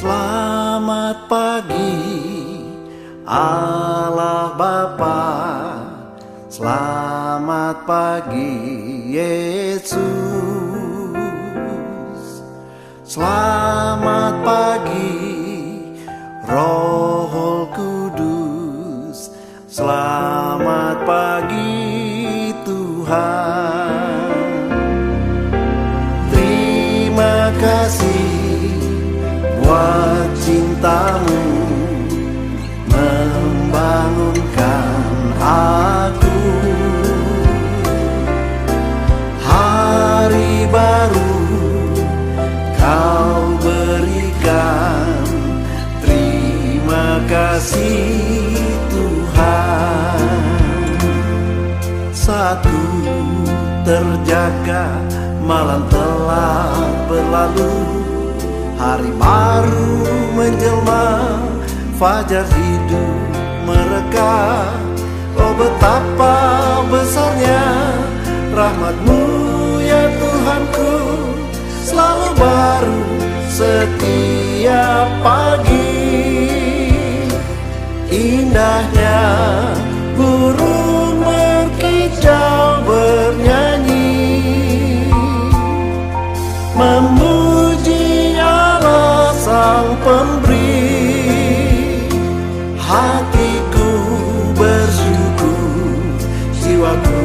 Selamat pagi Allah Bapa, selamat pagi Yesus, selamat pagi Roh Kudus, selamat pagi Tuhan. Terima kasih buat cintamu membangunkan aku. Hari baru kau berikan, terima kasih Tuhan. Saat ku terjaga, malam telah berlalu. Hari baru menjelma, fajar hidup mereka. Oh betapa besarnya rahmat-Mu ya Tuhanku, selalu baru setiap pagi. Indahnya burung berkicau bernyanyi, memuji Sang Pemberi. Hatiku bersyukur, jiwaku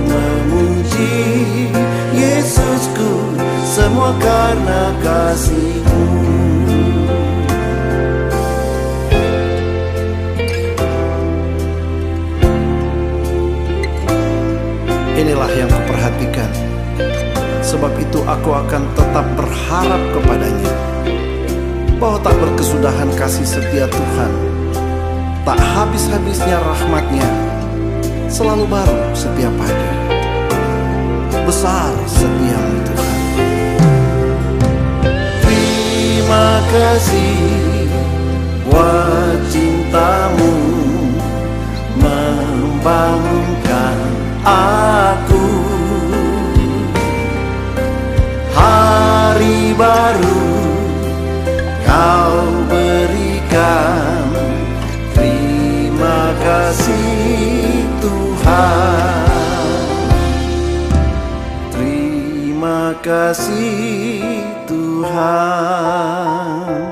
memuji Yesusku, semua karena kasih-Mu. Inilah yang kuperhatikan, sebab itu aku akan tetap berharap kepadanya, bahwa tak berkesudahan kasih setia Tuhan, tak habis-habisnya rahmat-Nya, selalu baru setiap pagi. Besar setia-Mu Tuhan. Terima kasih buat cinta-Mu membangunkan aku. Hari baru Kau berikan, terima kasih Tuhan. Terima kasih Tuhan.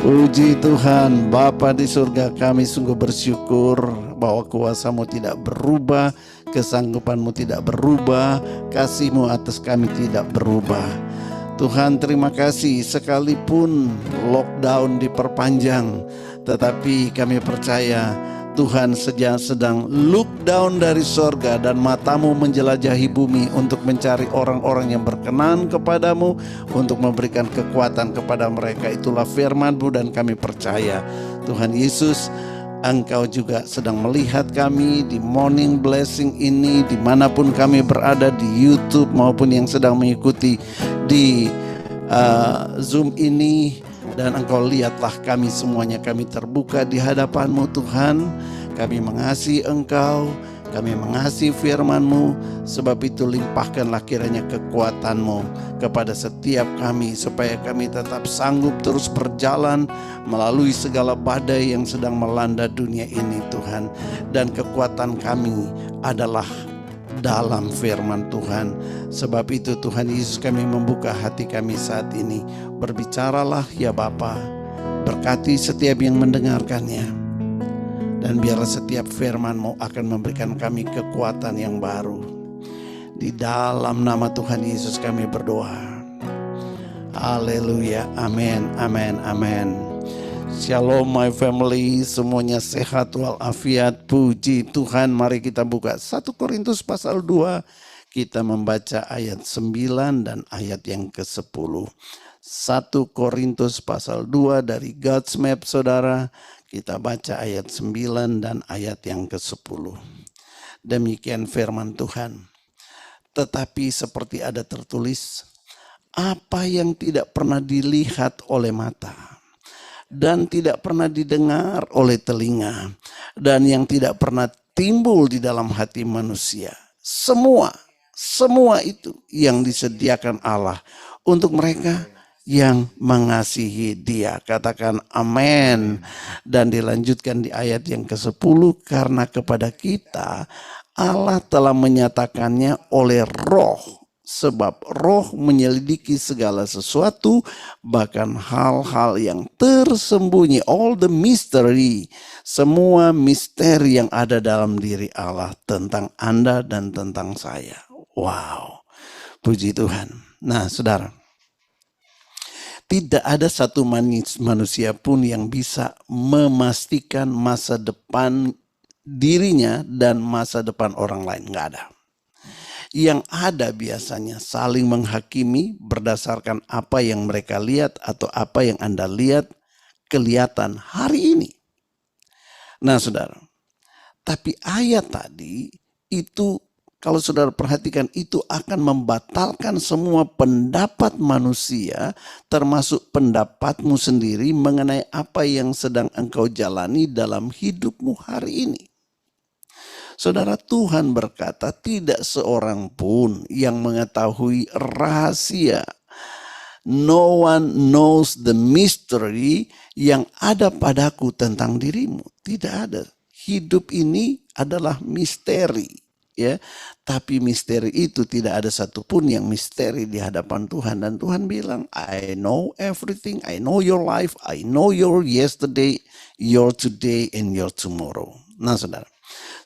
Puji Tuhan, Bapa di surga, kami sungguh bersyukur bahwa kuasa-Mu tidak berubah, kesanggupan-Mu tidak berubah, kasih-Mu atas kami tidak berubah. Tuhan, terima kasih, sekalipun lockdown diperpanjang, tetapi kami percaya Tuhan sedang look down dari sorga dan mata-Mu menjelajahi bumi untuk mencari orang-orang yang berkenan kepadamu, untuk memberikan kekuatan kepada mereka. Itulah firman-Mu dan kami percaya Tuhan Yesus, Engkau juga sedang melihat kami di Morning Blessing ini, dimanapun kami berada, di YouTube maupun yang sedang mengikuti di Zoom ini. Dan Engkau lihatlah kami semuanya, kami terbuka di hadapan-Mu Tuhan. Kami mengasihi Engkau, kami mengasihi firman-Mu. Sebab itu limpahkanlah kiranya kekuatan-Mu kepada setiap kami, supaya kami tetap sanggup terus berjalan melalui segala badai yang sedang melanda dunia ini Tuhan. Dan kekuatan kami adalah dalam firman Tuhan. Sebab itu Tuhan Yesus, kami membuka hati kami saat ini. Berbicaralah ya Bapa, berkati setiap yang mendengarkannya, dan biarlah setiap firman-Mu akan memberikan kami kekuatan yang baru. Di dalam nama Tuhan Yesus kami berdoa. Haleluya, amin, amin, amin. Shalom my family, semuanya sehat walafiat, puji Tuhan. Mari kita buka 1 Korintus pasal 2, kita membaca ayat 9 dan ayat yang ke-10. 1 Korintus pasal 2 dari God's Map saudara, kita baca ayat 9 dan ayat yang ke-10. Demikian firman Tuhan. Tetapi seperti ada tertulis, apa yang tidak pernah dilihat oleh mata, dan tidak pernah didengar oleh telinga, dan yang tidak pernah timbul di dalam hati manusia. Semua itu yang disediakan Allah untuk mereka yang mengasihi Dia. Katakan amin. Dan dilanjutkan di ayat yang ke-10, karena kepada kita Allah telah menyatakannya oleh Roh. Sebab Roh menyelidiki segala sesuatu, bahkan hal-hal yang tersembunyi, all the mystery, semua misteri yang ada dalam diri Allah tentang Anda dan tentang saya. Wow, puji Tuhan. Nah saudara, tidak ada satu manusia pun yang bisa memastikan masa depan dirinya dan masa depan orang lain, nggak ada. Yang ada biasanya saling menghakimi berdasarkan apa yang mereka lihat atau apa yang Anda lihat kelihatan hari ini. Nah saudara, tapi ayat tadi itu kalau saudara perhatikan itu akan membatalkan semua pendapat manusia termasuk pendapatmu sendiri mengenai apa yang sedang engkau jalani dalam hidupmu hari ini. Saudara, Tuhan berkata tidak seorang pun yang mengetahui rahasia. No one knows the mystery yang ada padaku tentang dirimu. Tidak ada. Hidup ini adalah misteri. Ya, tapi misteri itu tidak ada satupun yang misteri di hadapan Tuhan. Dan Tuhan bilang, I know everything. I know your life. I know your yesterday, your today, and your tomorrow. Nah saudara,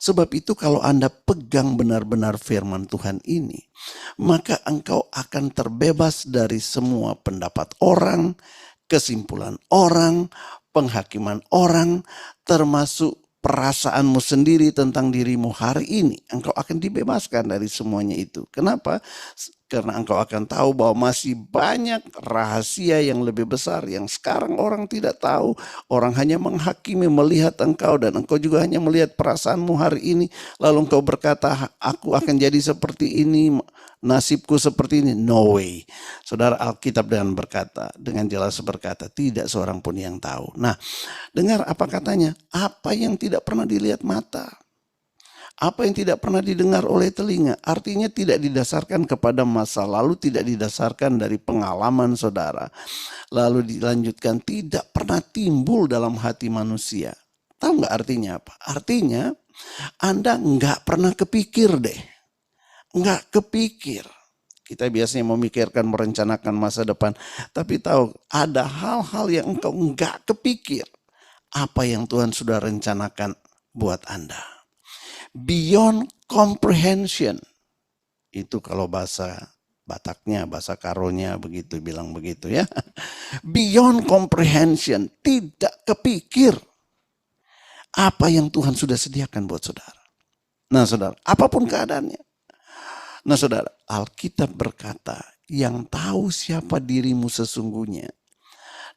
sebab itu kalau Anda pegang benar-benar firman Tuhan ini, maka engkau akan terbebas dari semua pendapat orang, kesimpulan orang, penghakiman orang, termasuk perasaanmu sendiri tentang dirimu hari ini. Engkau akan dibebaskan dari semuanya itu. Kenapa? Karena engkau akan tahu bahwa masih banyak rahasia yang lebih besar yang sekarang orang tidak tahu. Orang hanya menghakimi melihat engkau dan engkau juga hanya melihat perasaanmu hari ini. Lalu engkau berkata, aku akan jadi seperti ini, nasibku seperti ini. No way. Saudara, Alkitab dengan jelas berkata, tidak seorang pun yang tahu. Nah, dengar apa katanya? Apa yang tidak pernah dilihat mata, apa yang tidak pernah didengar oleh telinga, artinya tidak didasarkan kepada masa lalu, tidak didasarkan dari pengalaman saudara. Lalu dilanjutkan, tidak pernah timbul dalam hati manusia. Tahu nggak artinya apa? Artinya Anda nggak pernah kepikir deh. Nggak kepikir. Kita biasanya memikirkan, merencanakan masa depan. Tapi tahu, ada hal-hal yang engkau nggak kepikir. Apa yang Tuhan sudah rencanakan buat Anda. Beyond comprehension. Itu kalau bahasa Bataknya, bahasa Karonya begitu, bilang begitu ya. Beyond comprehension. Tidak kepikir apa yang Tuhan sudah sediakan buat saudara. Nah saudara, apapun keadaannya. Nah saudara, Alkitab berkata, yang tahu siapa dirimu sesungguhnya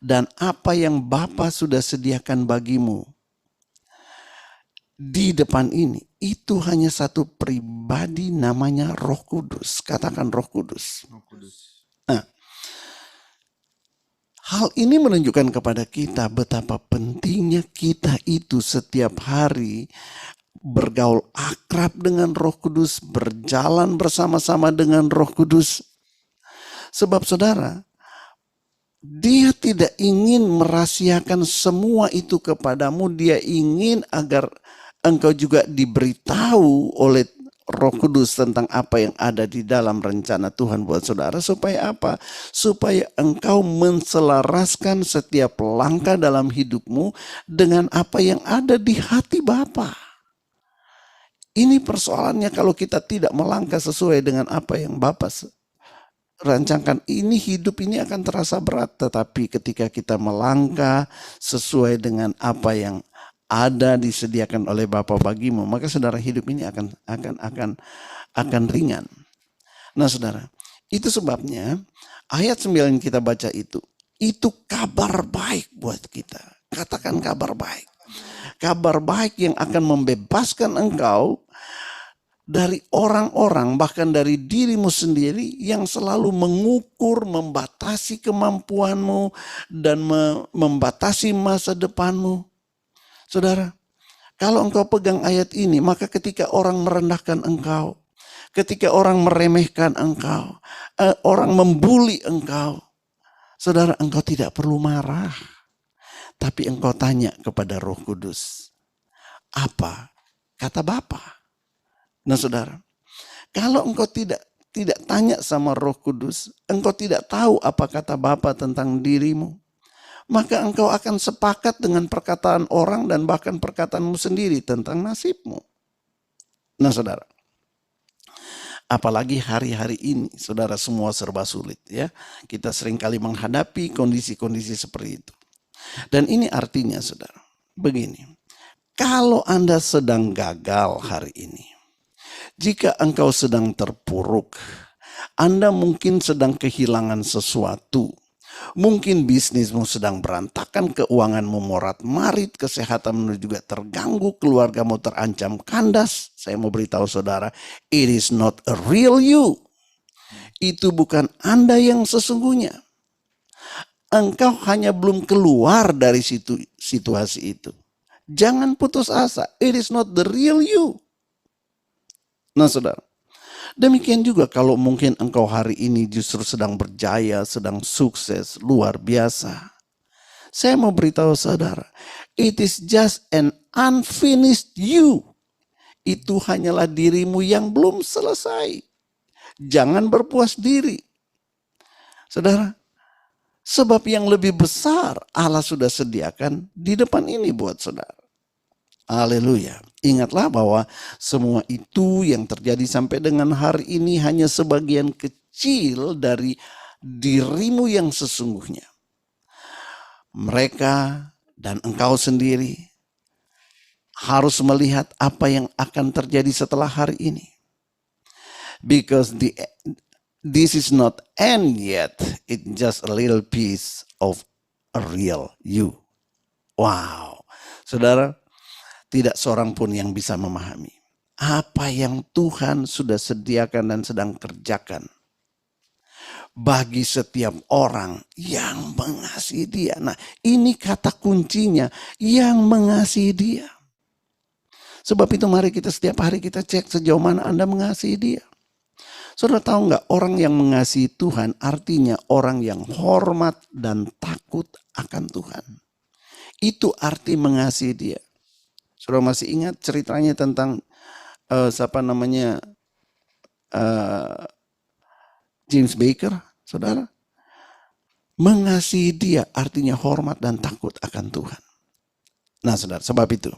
dan apa yang Bapa sudah sediakan bagimu di depan ini, itu hanya satu pribadi namanya Roh Kudus. Katakan Roh Kudus. Nah, hal ini menunjukkan kepada kita betapa pentingnya kita itu setiap hari bergaul akrab dengan Roh Kudus, berjalan bersama-sama dengan Roh Kudus. Sebab saudara, Dia tidak ingin merahasiakan semua itu kepadamu. Dia ingin agar engkau juga diberitahu oleh Roh Kudus tentang apa yang ada di dalam rencana Tuhan buat saudara. Supaya apa? Supaya engkau menselaraskan setiap langkah dalam hidupmu dengan apa yang ada di hati Bapa. Ini persoalannya kalau kita tidak melangkah sesuai dengan apa yang Bapa rancangkan ini, hidup ini akan terasa berat, tetapi ketika kita melangkah sesuai dengan apa yang ada disediakan oleh Bapa bagimu, maka saudara, hidup ini akan ringan. Nah saudara, itu sebabnya ayat 9 kita baca itu kabar baik buat kita. Katakan kabar baik. Kabar baik yang akan membebaskan engkau dari orang-orang, bahkan dari dirimu sendiri yang selalu mengukur, membatasi kemampuanmu, dan membatasi masa depanmu. Saudara, kalau engkau pegang ayat ini, maka ketika orang merendahkan engkau, ketika orang meremehkan engkau, orang membuli engkau, saudara, engkau tidak perlu marah. Tapi engkau tanya kepada Roh Kudus, apa kata Bapa? Nah saudara, kalau engkau tidak tanya sama Roh Kudus, engkau tidak tahu apa kata Bapa tentang dirimu, maka engkau akan sepakat dengan perkataan orang dan bahkan perkataanmu sendiri tentang nasibmu. Nah saudara, apalagi hari-hari ini, saudara, semua serba sulit ya. Kita seringkali menghadapi kondisi-kondisi seperti itu. Dan ini artinya saudara, begini, kalau Anda sedang gagal hari ini, jika engkau sedang terpuruk, Anda mungkin sedang kehilangan sesuatu, mungkin bisnismu sedang berantakan, keuanganmu morat-marit, kesehatanmu juga terganggu, keluargamu terancam kandas. Saya mau beritahu saudara, it is not a real you. Itu bukan Anda yang sesungguhnya. Engkau hanya belum keluar dari situasi itu. Jangan putus asa. It is not the real you. Nah saudara, demikian juga kalau mungkin engkau hari ini justru sedang berjaya, sedang sukses, luar biasa. Saya mau beritahu saudara, it is just an unfinished you. Itu hanyalah dirimu yang belum selesai. Jangan berpuas diri. Saudara, sebab yang lebih besar Allah sudah sediakan di depan ini buat saudara. Haleluya. Ingatlah bahwa semua itu yang terjadi sampai dengan hari ini hanya sebagian kecil dari dirimu yang sesungguhnya. Mereka dan engkau sendiri harus melihat apa yang akan terjadi setelah hari ini. Because this is not end yet. It's just a little piece of a real you. Wow. Saudara, tidak seorang pun yang bisa memahami apa yang Tuhan sudah sediakan dan sedang kerjakan bagi setiap orang yang mengasihi Dia. Nah, ini kata kuncinya, yang mengasihi Dia. Sebab itu mari kita setiap hari kita cek sejauh mana Anda mengasihi Dia. Saudara tahu nggak, orang yang mengasihi Tuhan artinya orang yang hormat dan takut akan Tuhan. Itu arti mengasihi Dia. Saudara masih ingat ceritanya tentang James Baker, saudara? Mengasihi Dia artinya hormat dan takut akan Tuhan. Nah saudara, sebab itu,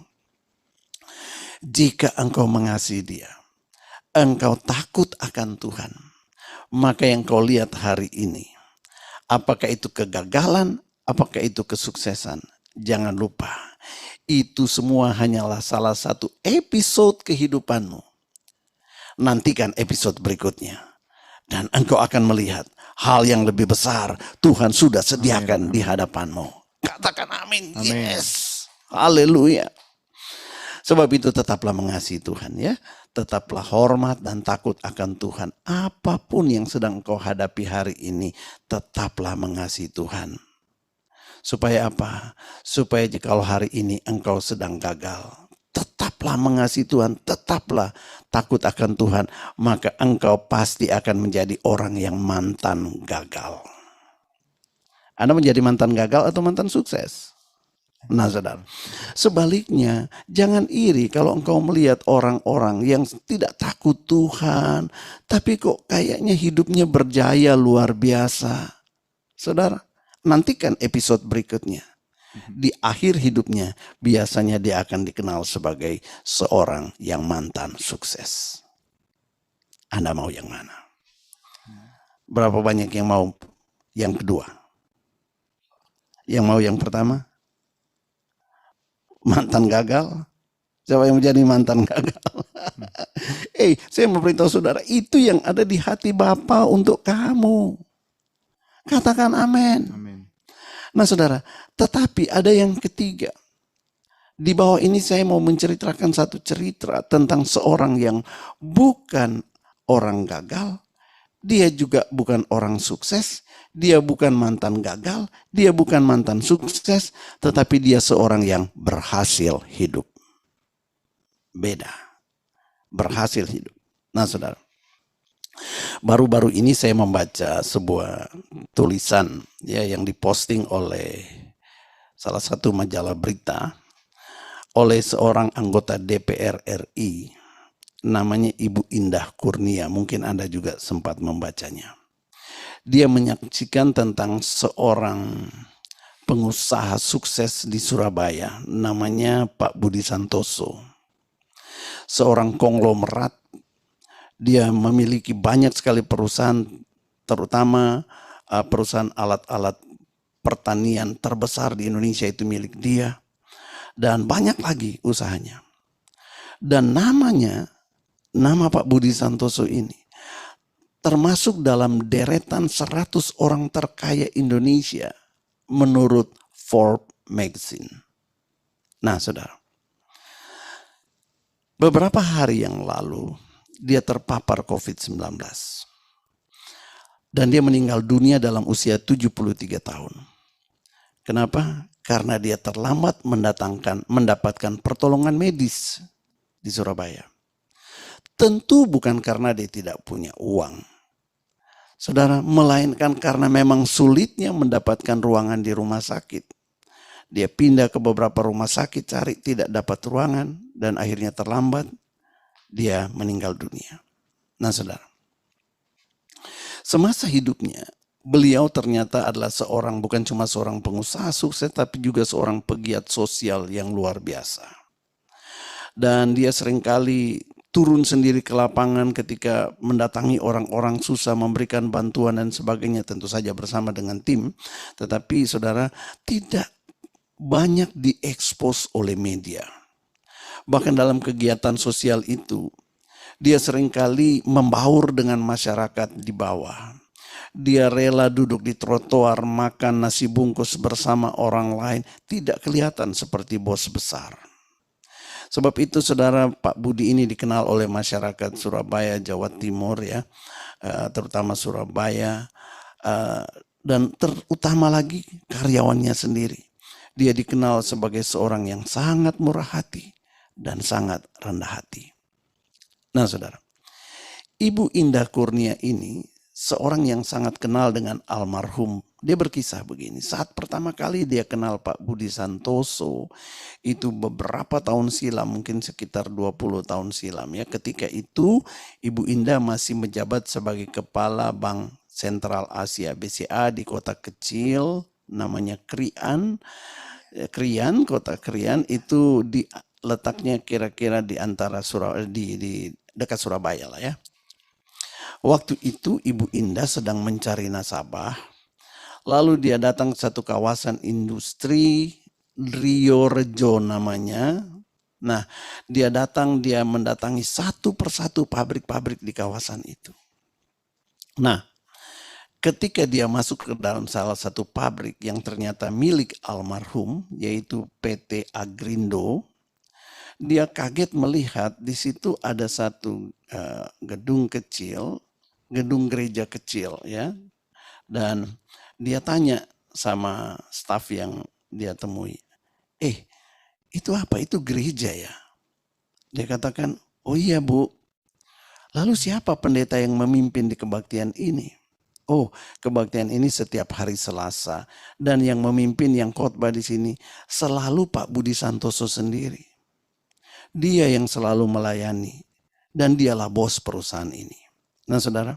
jika engkau mengasihi Dia, engkau takut akan Tuhan, maka yang kau lihat hari ini, apakah itu kegagalan, apakah itu kesuksesan, jangan lupa, itu semua hanyalah salah satu episode kehidupanmu. Nantikan episode berikutnya, dan engkau akan melihat hal yang lebih besar Tuhan sudah sediakan di hadapanmu. Katakan amin. Yes. Haleluya. Sebab itu tetaplah mengasihi Tuhan ya. Tetaplah hormat dan takut akan Tuhan. Apapun yang sedang kau hadapi hari ini, tetaplah mengasihi Tuhan. Supaya apa? Supaya jikalau hari ini engkau sedang gagal, tetaplah mengasihi Tuhan, tetaplah takut akan Tuhan. Maka engkau pasti akan menjadi orang yang mantan gagal. Anda menjadi mantan gagal atau mantan sukses? Nah saudara, sebaliknya jangan iri kalau engkau melihat orang-orang yang tidak takut Tuhan, tapi kok kayaknya hidupnya berjaya luar biasa. Saudara, nantikan episode berikutnya. Di akhir hidupnya biasanya dia akan dikenal sebagai seorang yang mantan sukses. Anda mau yang mana? Berapa banyak yang mau yang kedua? Yang mau yang pertama? Mantan gagal? Siapa yang menjadi mantan gagal? Saya mau beritahu saudara, itu yang ada di hati Bapa untuk kamu. Katakan amin. Amin. Nah saudara, tetapi ada yang ketiga. Di bawah ini saya mau menceritakan satu cerita tentang seorang yang bukan orang gagal, dia juga bukan orang sukses, dia bukan mantan gagal, dia bukan mantan sukses, tetapi dia seorang yang berhasil hidup. Beda. Berhasil hidup. Nah saudara, baru-baru ini saya membaca sebuah tulisan ya yang diposting oleh salah satu majalah berita oleh seorang anggota DPR RI, namanya Ibu Indah Kurnia. Mungkin Anda juga sempat membacanya. Dia menyaksikan tentang seorang pengusaha sukses di Surabaya, namanya Pak Budi Santoso. Seorang konglomerat, dia memiliki banyak sekali perusahaan, terutama perusahaan alat-alat pertanian terbesar di Indonesia itu milik dia. Dan banyak lagi usahanya. Dan nama Pak Budi Santoso ini termasuk dalam deretan 100 orang terkaya Indonesia menurut Forbes Magazine. Nah saudara, beberapa hari yang lalu dia terpapar COVID-19. Dan dia meninggal dunia dalam usia 73 tahun. Kenapa? Karena dia terlambat mendapatkan pertolongan medis di Surabaya. Tentu bukan karena dia tidak punya uang, saudara, melainkan karena memang sulitnya mendapatkan ruangan di rumah sakit. Dia pindah ke beberapa rumah sakit, cari tidak dapat ruangan, dan akhirnya terlambat, dia meninggal dunia. Nah saudara, semasa hidupnya, beliau ternyata adalah bukan cuma seorang pengusaha sukses, tapi juga seorang pegiat sosial yang luar biasa. Dan dia seringkali turun sendiri ke lapangan ketika mendatangi orang-orang susah, memberikan bantuan dan sebagainya, tentu saja bersama dengan tim. Tetapi saudara, tidak banyak diekspos oleh media. Bahkan dalam kegiatan sosial itu, dia seringkali membaur dengan masyarakat di bawah. Dia rela duduk di trotoar, makan nasi bungkus bersama orang lain, tidak kelihatan seperti bos besar. Sebab itu saudara, Pak Budi ini dikenal oleh masyarakat Surabaya, Jawa Timur ya, terutama Surabaya, dan terutama lagi karyawannya sendiri. Dia dikenal sebagai seorang yang sangat murah hati dan sangat rendah hati. Nah saudara, Ibu Indah Kurnia ini seorang yang sangat kenal dengan almarhum. Dia berkisah begini, saat pertama kali dia kenal Pak Budi Santoso, itu beberapa tahun silam, mungkin sekitar 20 tahun silam ya. Ketika itu Ibu Indah masih menjabat sebagai Kepala Bank Sentral Asia BCA di kota kecil namanya Krian. Kota Krian itu letaknya kira-kira di antara di dekat Surabaya lah ya. Waktu itu Ibu Indah sedang mencari nasabah, lalu dia datang ke satu kawasan industri, Rio Rejo namanya. Nah, dia mendatangi satu persatu pabrik-pabrik di kawasan itu. Nah, ketika dia masuk ke dalam salah satu pabrik yang ternyata milik almarhum, yaitu PT Agrindo, dia kaget melihat di situ ada satu gedung kecil, gedung gereja kecil ya. Dan dia tanya sama staf yang dia temui, itu apa? Itu gereja ya? Dia katakan, oh iya Bu. Lalu siapa pendeta yang memimpin di kebaktian ini? Oh, kebaktian ini setiap hari Selasa, dan yang memimpin, yang khotbah di sini selalu Pak Budi Santoso sendiri. Dia yang selalu melayani, dan dialah bos perusahaan ini. Nah saudara,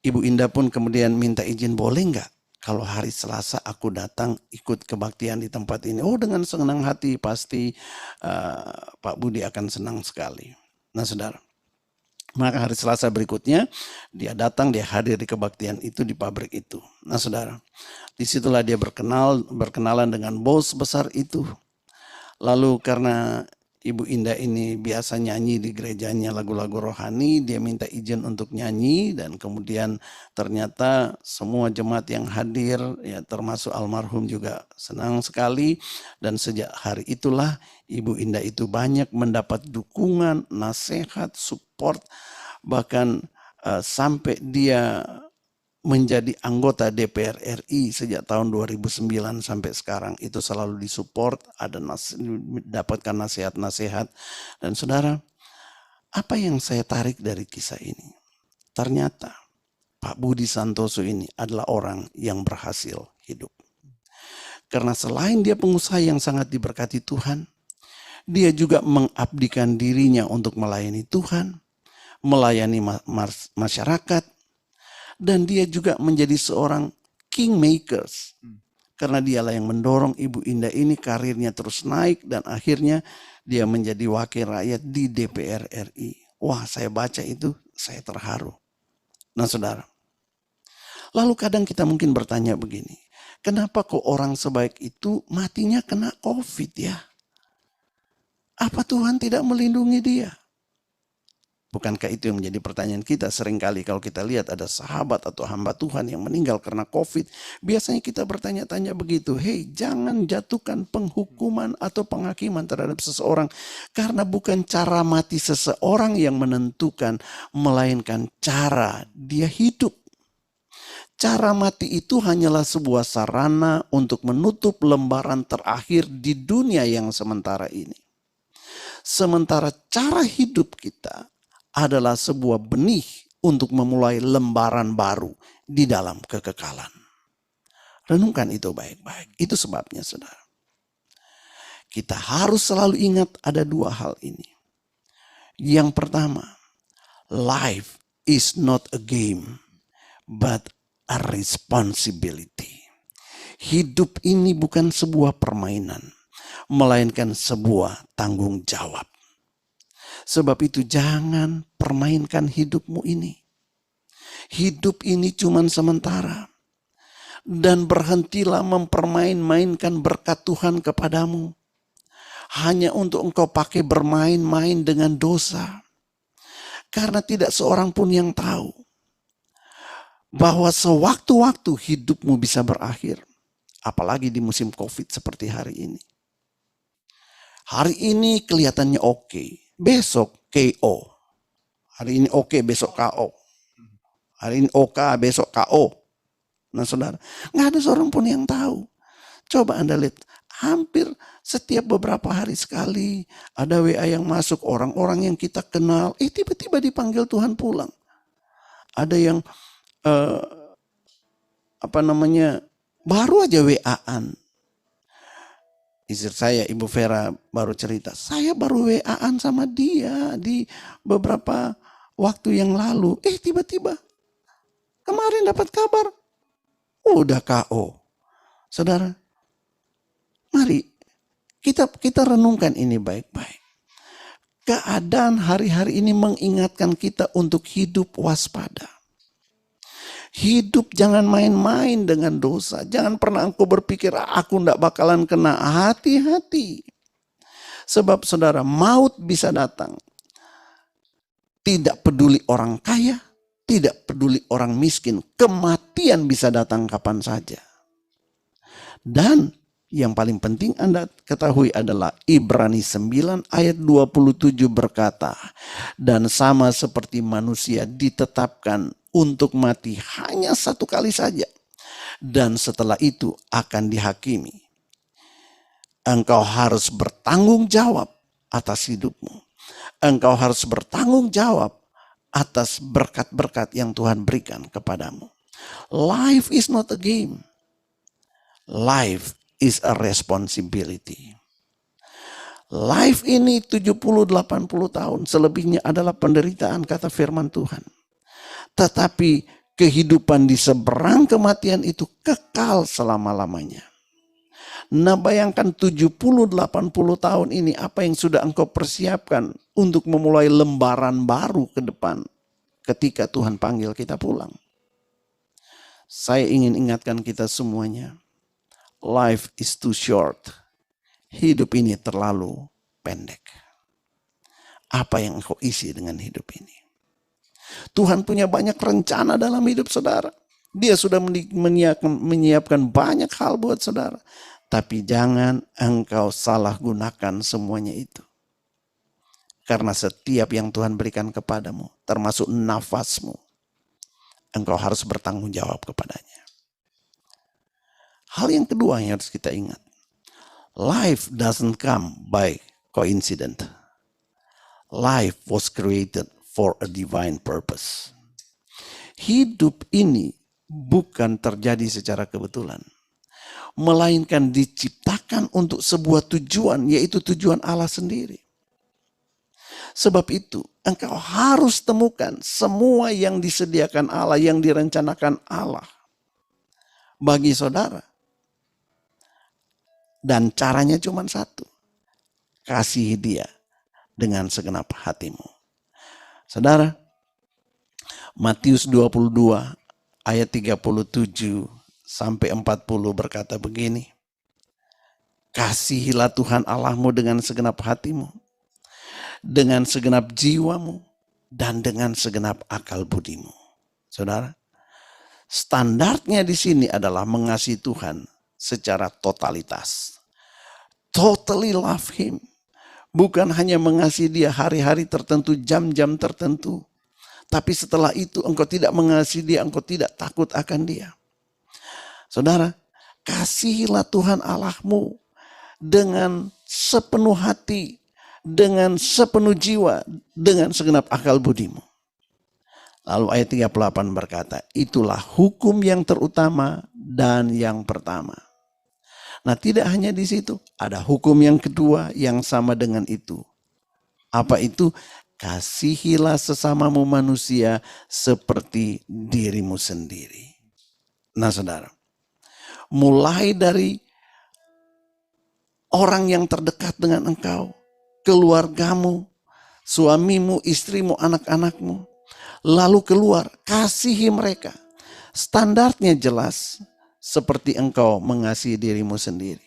Ibu Indah pun kemudian minta izin, boleh nggak kalau hari Selasa aku datang ikut kebaktian di tempat ini? Oh, dengan senang hati, pasti Pak Budi akan senang sekali. Nah saudara, Maka hari Selasa berikutnya dia datang, dia hadir di kebaktian itu di pabrik itu. Nah saudara, disitulah dia berkenalan dengan bos besar itu. Lalu karena Ibu Indah ini biasa nyanyi di gerejanya lagu-lagu rohani, dia minta izin untuk nyanyi dan kemudian ternyata semua jemaat yang hadir, ya termasuk almarhum juga senang sekali. Dan sejak hari itulah Ibu Indah itu banyak mendapat dukungan, nasihat, support, bahkan sampai dia menjadi anggota DPR RI sejak tahun 2009 sampai sekarang itu selalu disupport, dapatkan nasihat-nasihat. Dan saudara, apa yang saya tarik dari kisah ini? Ternyata Pak Budi Santoso ini adalah orang yang berhasil hidup. Karena selain dia pengusaha yang sangat diberkati Tuhan, dia juga mengabdikan dirinya untuk melayani Tuhan, melayani masyarakat, dan dia juga menjadi seorang kingmakers. Karena dialah yang mendorong Ibu Indah ini karirnya terus naik dan akhirnya dia menjadi wakil rakyat di DPR RI. Wah, saya baca itu, saya terharu. Nah saudara, lalu kadang kita mungkin bertanya begini, kenapa kok orang sebaik itu matinya kena COVID ya? Apa Tuhan tidak melindungi dia? Bukankah itu yang menjadi pertanyaan kita seringkali kalau kita lihat ada sahabat atau hamba Tuhan yang meninggal karena COVID. Biasanya kita bertanya-tanya begitu, hei jangan jatuhkan penghukuman atau penghakiman terhadap seseorang. Karena bukan cara mati seseorang yang menentukan, melainkan cara dia hidup. Cara mati itu hanyalah sebuah sarana untuk menutup lembaran terakhir di dunia yang sementara ini. Sementara cara hidup kita adalah sebuah benih untuk memulai lembaran baru di dalam kekekalan. Renungkan itu baik-baik. Itu sebabnya saudara. Kita harus selalu ingat ada dua hal ini. Yang pertama, life is not a game, but a responsibility. Hidup ini bukan sebuah permainan, melainkan sebuah tanggung jawab. Sebab itu jangan permainkan hidupmu ini. Hidup ini cuma sementara. Dan berhentilah mempermain-mainkan berkat Tuhan kepadamu. Hanya untuk engkau pakai bermain-main dengan dosa. Karena tidak seorang pun yang tahu bahwa sewaktu-waktu hidupmu bisa berakhir. Apalagi di musim COVID seperti hari ini. Hari ini kelihatannya oke. Besok KO. Hari ini oke, besok KO. Hari ini OK, besok KO. Nah saudara, nggak ada seorang pun yang tahu. Coba Anda lihat, hampir setiap beberapa hari sekali ada WA yang masuk orang-orang yang kita kenal. Tiba-tiba dipanggil Tuhan pulang. Ada yang baru aja WA-an. Istri saya, Ibu Vera, baru cerita, saya baru WA-an sama dia di beberapa waktu yang lalu. Tiba-tiba kemarin dapat kabar, udah KO. Saudara, mari kita renungkan ini baik-baik. Keadaan hari-hari ini mengingatkan kita untuk hidup waspada. Hidup jangan main-main dengan dosa. Jangan pernah engkau berpikir aku tidak bakalan kena. Hati-hati. Sebab saudara, maut bisa datang. Tidak peduli orang kaya, tidak peduli orang miskin. Kematian bisa datang kapan saja. Dan yang paling penting Anda ketahui adalah Ibrani 9 ayat 27 berkata, dan sama seperti manusia ditetapkan untuk mati hanya satu kali saja. Dan setelah itu akan dihakimi. Engkau harus bertanggung jawab atas hidupmu. Engkau harus bertanggung jawab atas berkat-berkat yang Tuhan berikan kepadamu. Life is not a game. Life is a responsibility. Life ini 70-80 tahun. Selebihnya adalah penderitaan, kata firman Tuhan. Tetapi kehidupan di seberang kematian itu kekal selama-lamanya. Nah bayangkan 70-80 tahun ini apa yang sudah engkau persiapkan untuk memulai lembaran baru ke depan ketika Tuhan panggil kita pulang. Saya ingin ingatkan kita semuanya, life is too short. Hidup ini terlalu pendek. Apa yang engkau isi dengan hidup ini? Tuhan punya banyak rencana dalam hidup saudara. Dia sudah menyiapkan banyak hal buat saudara. Tapi jangan engkau salah gunakan semuanya itu. Karena setiap yang Tuhan berikan kepadamu, termasuk nafasmu, engkau harus bertanggung jawab kepadanya. Hal yang kedua yang harus kita ingat. Life doesn't come by coincidence. Life was created for a divine purpose. Hidup ini bukan terjadi secara kebetulan, melainkan diciptakan untuk sebuah tujuan, yaitu tujuan Allah sendiri. Sebab itu, engkau harus temukan semua yang disediakan Allah, yang direncanakan Allah bagi saudara. Dan caranya cuma satu. Kasihi dia dengan segenap hatimu. Saudara, Matius 22 ayat 37 sampai 40 berkata begini. Kasihilah Tuhan Allahmu dengan segenap hatimu, dengan segenap jiwamu, dan dengan segenap akal budimu. Saudara, standarnya di sini adalah mengasihi Tuhan secara totalitas. Totally love Him. Bukan hanya mengasihi dia hari-hari tertentu, jam-jam tertentu. Tapi setelah itu engkau tidak mengasihi dia, engkau tidak takut akan dia. Saudara, kasihilah Tuhan Allahmu dengan sepenuh hati, dengan sepenuh jiwa, dengan segenap akal budimu. Lalu ayat 38 berkata, itulah hukum yang terutama dan yang pertama. Nah, tidak hanya di situ, ada hukum yang kedua yang sama dengan itu. Apa itu? Kasihilah sesamamu manusia seperti dirimu sendiri. Nah, saudara, mulai dari orang yang terdekat dengan engkau, keluargamu, suamimu, istrimu, anak-anakmu, lalu keluar, kasihi mereka. Standarnya jelas, seperti engkau mengasihi dirimu sendiri.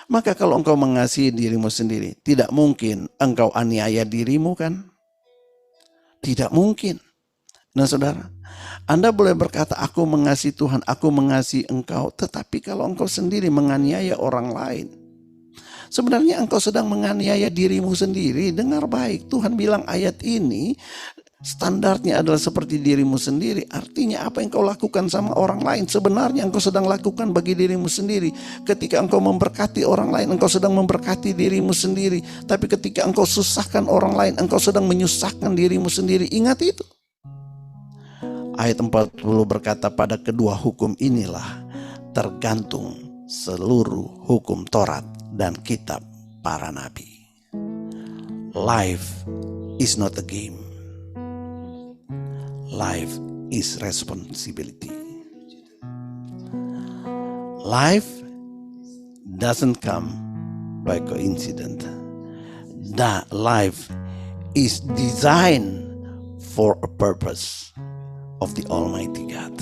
Maka kalau engkau mengasihi dirimu sendiri, tidak mungkin engkau aniaya dirimu kan? Tidak mungkin. Nah saudara, Anda boleh berkata, aku mengasihi Tuhan, aku mengasihi engkau. Tetapi kalau engkau sendiri menganiaya orang lain, sebenarnya engkau sedang menganiaya dirimu sendiri. Dengar baik, Tuhan bilang ayat ini, standarnya adalah seperti dirimu sendiri. Artinya apa yang kau lakukan sama orang lain sebenarnya engkau sedang lakukan bagi dirimu sendiri. Ketika engkau memberkati orang lain, engkau sedang memberkati dirimu sendiri. Tapi ketika engkau susahkan orang lain, engkau sedang menyusahkan dirimu sendiri. Ingat itu. Ayat 40 berkata, pada kedua hukum inilah tergantung seluruh hukum Taurat dan kitab para nabi. Life is not a game. Life is responsibility. Life doesn't come by coincidence. That life is designed for a purpose of the Almighty God.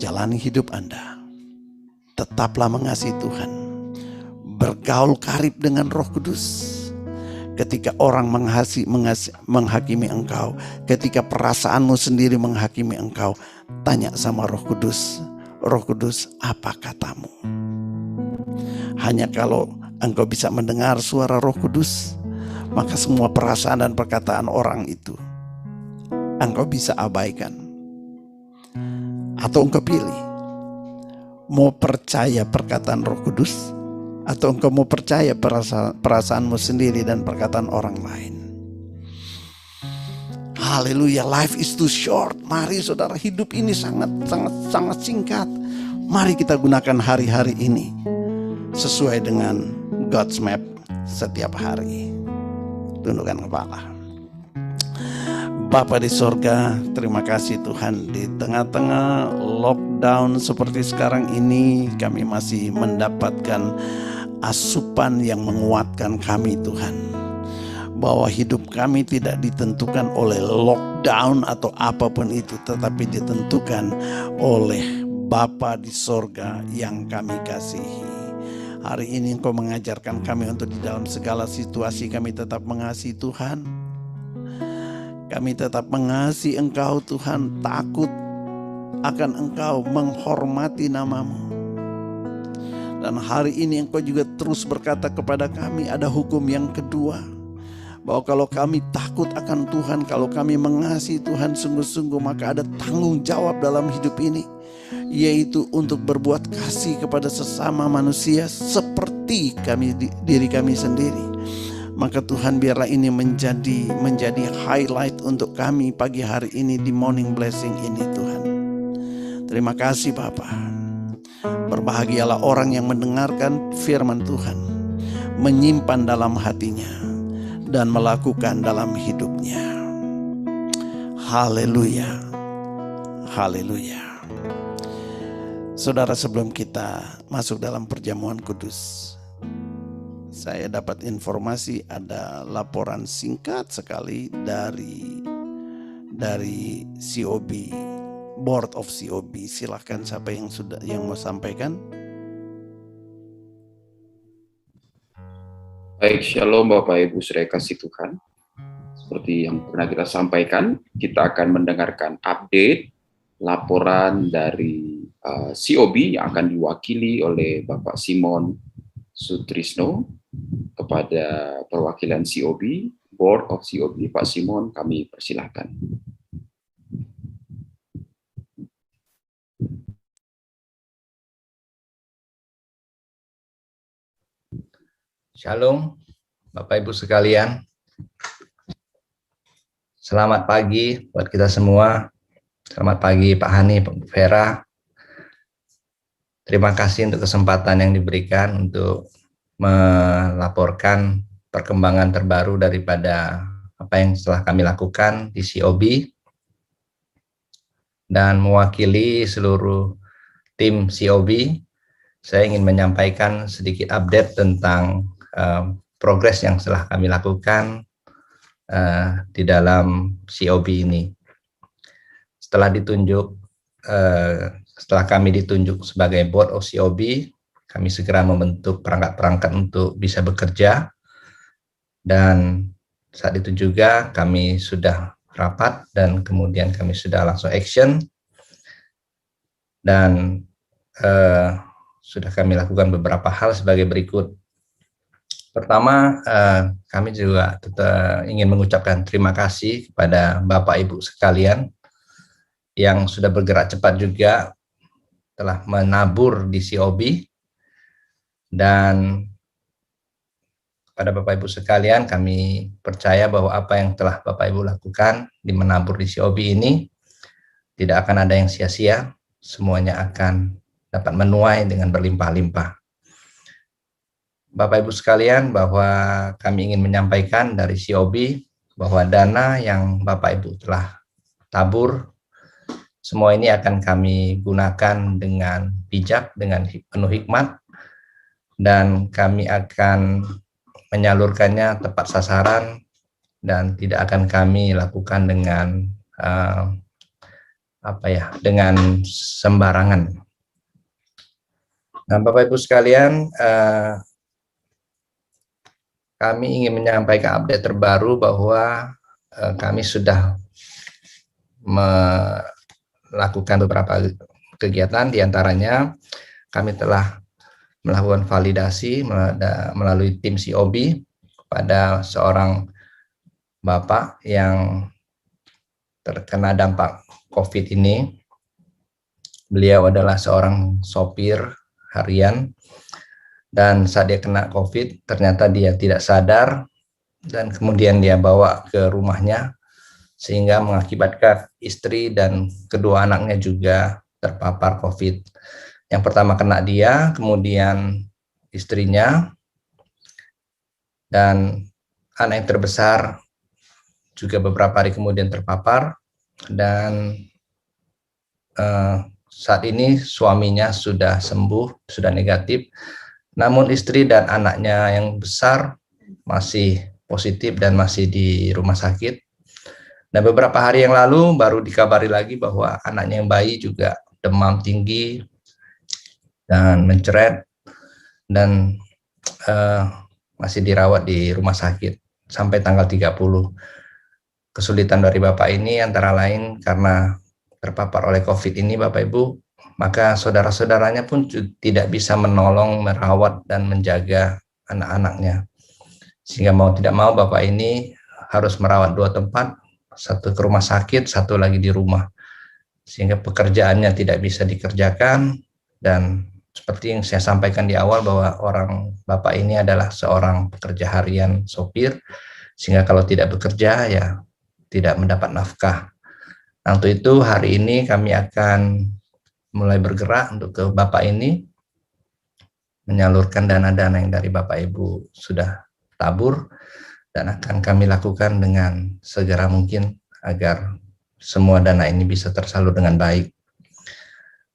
Jalani hidup Anda. Tetaplah mengasihi Tuhan. Bergaul karib dengan Roh Kudus. Ketika orang menghakimi engkau, ketika perasaanmu sendiri menghakimi engkau, tanya sama Roh Kudus, Roh Kudus, apa katamu? Hanya kalau engkau bisa mendengar suara Roh Kudus, maka semua perasaan dan perkataan orang itu engkau bisa abaikan. Atau engkau pilih, mau percaya perkataan Roh Kudus, atau engkau mau percaya perasaanmu sendiri dan perkataan orang lain. Haleluya, life is too short. Mari saudara, hidup ini sangat singkat. Mari kita gunakan hari-hari ini sesuai dengan God's map setiap hari. Tundukkan kepala. Bapa di sorga, terima kasih Tuhan, di tengah-tengah lockdown seperti sekarang ini kami masih mendapatkan asupan yang menguatkan kami Tuhan, bahwa hidup kami tidak ditentukan oleh lockdown atau apapun itu, tetapi ditentukan oleh Bapa di sorga yang kami kasihi. Hari ini Engkau mengajarkan kami untuk di dalam segala situasi kami tetap mengasihi Tuhan. Kami tetap mengasihi Engkau Tuhan, takut akan Engkau, menghormati nama-Mu. Dan hari ini Engkau juga terus berkata kepada kami, ada hukum yang kedua, bahwa kalau kami takut akan Tuhan, kalau kami mengasihi Tuhan sungguh-sungguh, maka ada tanggung jawab dalam hidup ini, yaitu untuk berbuat kasih kepada sesama manusia seperti diri kami sendiri. Maka Tuhan, biarlah ini menjadi highlight untuk kami pagi hari ini di Morning Blessing ini Tuhan. Terima kasih Bapa. Berbahagialah orang yang mendengarkan firman Tuhan, menyimpan dalam hatinya, dan melakukan dalam hidupnya. Haleluya. Haleluya. Saudara, sebelum kita masuk dalam perjamuan kudus, saya dapat informasi ada laporan singkat sekali dari COB, Board of COB. Silahkan siapa yang mau sampaikan. Baik, shalom Bapak Ibu saudara kasih Tuhan. Seperti yang pernah kita sampaikan, kita akan mendengarkan update laporan dari COB yang akan diwakili oleh Bapak Simon Sutrisno. Kepada perwakilan COB, Board of COB, Pak Simon, kami persilahkan. Shalom, Bapak Ibu sekalian. Selamat pagi buat kita semua. Selamat pagi Pak Hani, Pak Vera. Terima kasih untuk kesempatan yang diberikan untuk melaporkan perkembangan terbaru daripada apa yang telah kami lakukan di COB, dan mewakili seluruh tim COB, saya ingin menyampaikan sedikit update tentang progres yang telah kami lakukan di dalam COB ini. Setelah kami ditunjuk sebagai Board of COB, kami segera membentuk perangkat-perangkat untuk bisa bekerja, dan saat itu juga kami sudah rapat dan kemudian kami sudah langsung action, dan sudah kami lakukan beberapa hal sebagai berikut. Pertama, kami juga ingin mengucapkan terima kasih kepada Bapak Ibu sekalian yang sudah bergerak cepat juga telah menabur di COB. Dan pada Bapak Ibu sekalian, kami percaya bahwa apa yang telah Bapak Ibu lakukan di menabur di COB ini tidak akan ada yang sia-sia, semuanya akan dapat menuai dengan berlimpah-limpah. Bapak Ibu sekalian, bahwa kami ingin menyampaikan dari COB bahwa dana yang Bapak Ibu telah tabur, semua ini akan kami gunakan dengan bijak, dengan penuh hikmat, dan kami akan menyalurkannya tepat sasaran dan tidak akan kami lakukan dengan dengan sembarangan. Nah, Bapak Ibu sekalian, kami ingin menyampaikan update terbaru bahwa kami sudah melakukan beberapa kegiatan, diantaranya kami telah melakukan validasi melalui tim COB pada seorang bapak yang terkena dampak COVID ini. Beliau adalah seorang sopir harian, dan saat dia kena COVID ternyata dia tidak sadar, dan kemudian dia bawa ke rumahnya sehingga mengakibatkan istri dan kedua anaknya juga terpapar COVID. Yang pertama kena dia, kemudian istrinya, dan anak yang terbesar juga beberapa hari kemudian terpapar, dan saat ini suaminya sudah sembuh, sudah negatif, namun istri dan anaknya yang besar masih positif dan masih di rumah sakit. Dan beberapa hari yang lalu baru dikabari lagi bahwa anaknya yang bayi juga demam tinggi dan mencret, dan masih dirawat di rumah sakit sampai tanggal 30. Kesulitan dari Bapak ini antara lain karena terpapar oleh COVID ini, Bapak Ibu, maka saudara-saudaranya pun tidak bisa menolong, merawat, dan menjaga anak-anaknya. Sehingga mau tidak mau Bapak ini harus merawat 2 tempat, satu ke rumah sakit, satu lagi di rumah. Sehingga pekerjaannya tidak bisa dikerjakan, dan seperti yang saya sampaikan di awal bahwa Bapak ini adalah seorang pekerja harian sopir, sehingga kalau tidak bekerja ya tidak mendapat nafkah. Nah, untuk itu hari ini kami akan mulai bergerak untuk ke Bapak ini, menyalurkan dana-dana yang dari Bapak Ibu sudah tabur, dan akan kami lakukan dengan segera mungkin agar semua dana ini bisa tersalur dengan baik.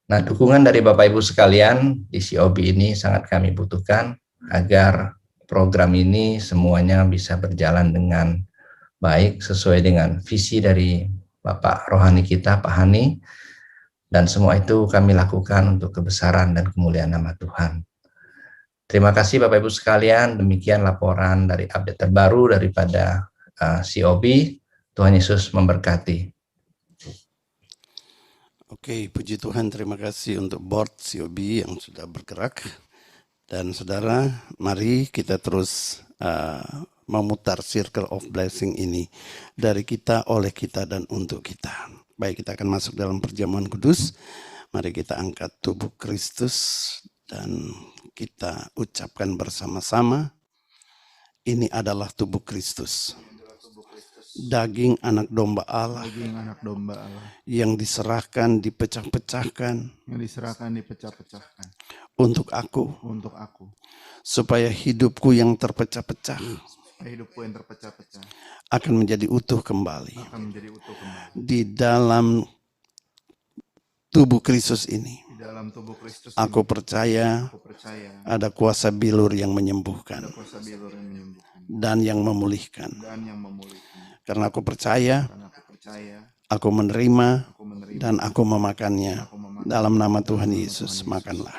Nah, dukungan dari Bapak Ibu sekalian di COB ini sangat kami butuhkan agar program ini semuanya bisa berjalan dengan baik sesuai dengan visi dari Bapak rohani kita, Pak Hani, dan semua itu kami lakukan untuk kebesaran dan kemuliaan nama Tuhan. Terima kasih Bapak Ibu sekalian, demikian laporan dari update terbaru daripada COB. Tuhan Yesus memberkati. Oke, puji Tuhan, terima kasih untuk board COB yang sudah bergerak. Dan saudara, mari kita terus memutar circle of blessing ini dari kita, oleh kita, dan untuk kita. Baik, kita akan masuk dalam perjamuan kudus. Mari kita angkat tubuh Kristus dan kita ucapkan bersama-sama, ini adalah tubuh Kristus, daging anak domba Allah, yang diserahkan, dipecah-pecahkan, untuk aku, supaya hidupku yang terpecah-pecah akan menjadi utuh kembali. Di dalam tubuh Kristus ini, aku percaya ada kuasa bilur yang menyembuhkan dan yang memulihkan. Karena aku percaya, aku menerima dan aku memakannya. Dalam nama Tuhan Yesus, makanlah.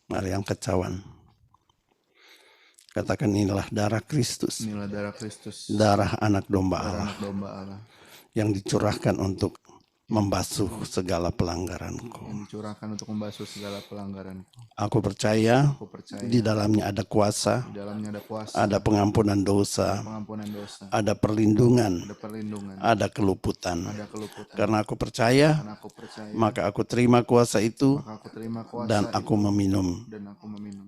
Mari angkat cawan. Katakan, inilah darah Kristus. Darah anak domba Allah. Yang dicurahkan untuk membasuh segala pelanggaranku. Aku percaya di dalamnya ada kuasa, ada pengampunan dosa, ada perlindungan, ada keluputan. Karena aku percaya, maka aku terima kuasa itu dan aku meminum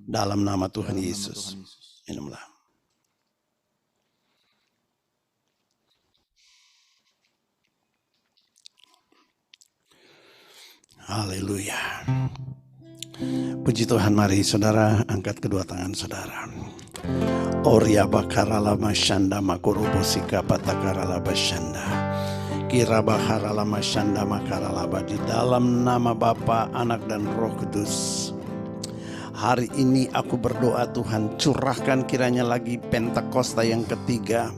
dalam nama Tuhan Yesus. Minumlah. Haleluya. Puji Tuhan, mari saudara angkat kedua tangan saudara. Oria bakarala masyanda makurubo sikapa takarala basyanda. Kira baharala masyanda makaralaba, di dalam nama Bapa, Anak, dan Roh Kudus. Hari ini aku berdoa, Tuhan, curahkan kiranya lagi Pentakosta yang ketiga,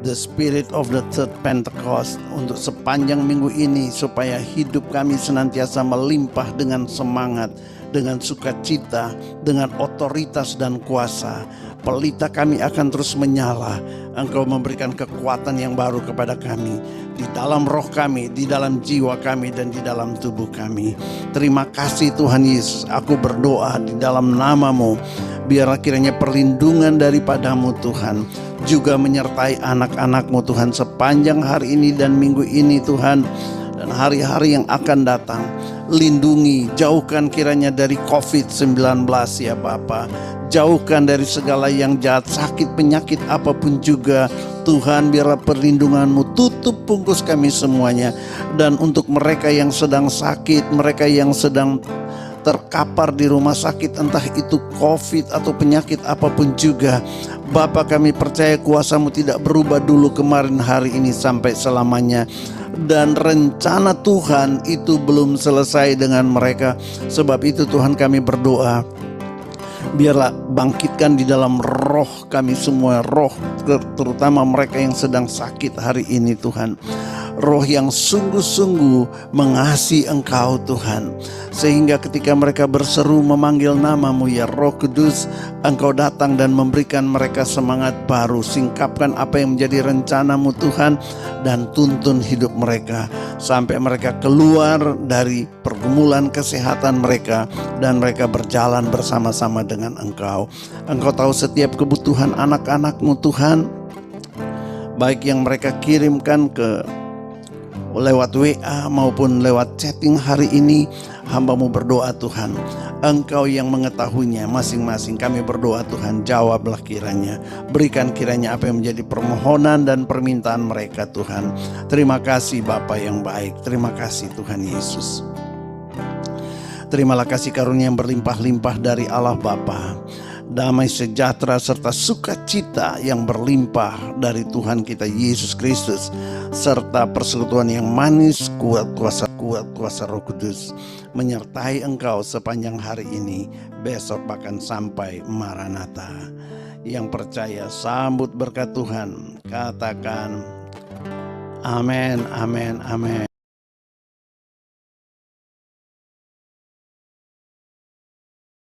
the spirit of the third Pentecost, untuk sepanjang minggu ini, supaya hidup kami senantiasa melimpah dengan semangat, dengan sukacita, dengan otoritas dan kuasa. Pelita kami akan terus menyala. Engkau memberikan kekuatan yang baru kepada kami, di dalam roh kami, di dalam jiwa kami, dan di dalam tubuh kami. Terima kasih Tuhan Yesus. Aku berdoa di dalam nama-Mu, biarlah kiranya perlindungan daripadamu Tuhan juga menyertai anak-anak-Mu Tuhan sepanjang hari ini dan minggu ini Tuhan, dan hari-hari yang akan datang. lindungi, jauhkan kiranya dari COVID-19 ya Bapa. Jauhkan dari segala yang jahat, sakit, penyakit apapun juga. Tuhan, biarlah perlindungan-Mu tutup bungkus kami semuanya. Dan untuk mereka yang sedang sakit, mereka yang sedang terkapar di rumah sakit, entah itu COVID atau penyakit apapun juga, Bapa, kami percaya kuasa-Mu tidak berubah dulu, kemarin, hari ini, sampai selamanya. Dan rencana Tuhan itu belum selesai dengan mereka. Sebab itu Tuhan, kami berdoa, biarlah bangkitkan di dalam roh kami semua, roh terutama mereka yang sedang sakit hari ini Tuhan. Roh yang sungguh-sungguh mengasihi Engkau Tuhan, sehingga ketika mereka berseru memanggil nama-Mu ya Roh Kudus, Engkau datang dan memberikan mereka semangat baru. Singkapkan apa yang menjadi rencana-Mu Tuhan, dan tuntun hidup mereka sampai mereka keluar dari pergumulan kesehatan mereka, dan mereka berjalan bersama-sama dengan Engkau. Engkau tahu setiap kebutuhan anak-anak-Mu Tuhan, baik yang mereka kirimkan lewat WA maupun lewat chatting hari ini. Hamba-Mu berdoa Tuhan, Engkau yang mengetahuinya masing-masing. Kami berdoa Tuhan, jawablah kiranya, berikan kiranya apa yang menjadi permohonan dan permintaan mereka Tuhan. Terima kasih Bapa yang baik, terima kasih Tuhan Yesus. Terimalah kasih karunia yang berlimpah-limpah dari Allah Bapa, damai sejahtera serta sukacita yang berlimpah dari Tuhan kita Yesus Kristus, serta persekutuan yang manis kuat kuasa Roh Kudus menyertai engkau sepanjang hari ini, besok bahkan sampai Maranatha. Yang percaya sambut berkat Tuhan, katakan amin, amin, amin.